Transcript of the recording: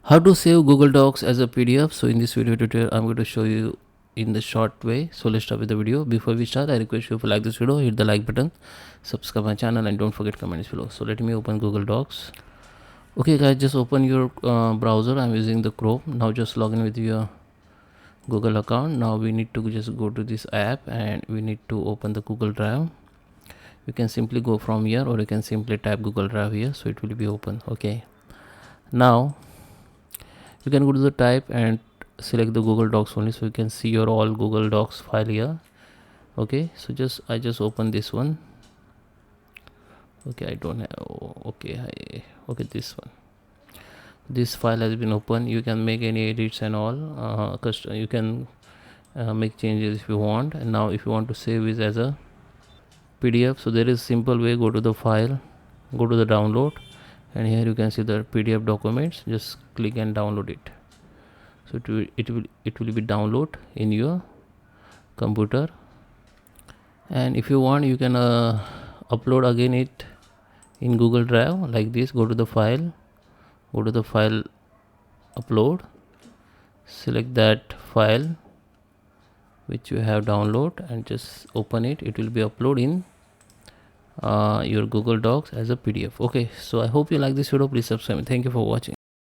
How to save Google Docs as a PDF. So in this video tutorial I'm going to show you in the short way. So let's start with the video. Before we start, I request you, if you like this video, hit the like button, subscribe my channel, and don't forget comments below. So let me open Google Docs. Okay guys, just open your browser. I'm using the Chrome. Now just log in with your Google account. Now we need to just go to this app and we need to open the Google Drive. You can simply go from here, or you can simply type Google Drive here, so it will be open. Okay, now you can go to the type and select the Google Docs only, so you can see your all Google Docs file here. Okay, so I just open this one. Okay, I don't have, okay, this one, this file has been opened. You can make any edits and all, you can make changes if you want. And now if you want to save it as a PDF, so there is simple way. Go to the file, go to the download, and here you can see the PDF documents. Just click and download it. So it will be download in your computer, and if you want, you can upload again it in Google Drive like this. Go to the file, upload, select that file which you have download and just open it. It will be upload in your Google Docs as a PDF. Okay, so I hope you like this video. Please subscribe. Thank you for watching.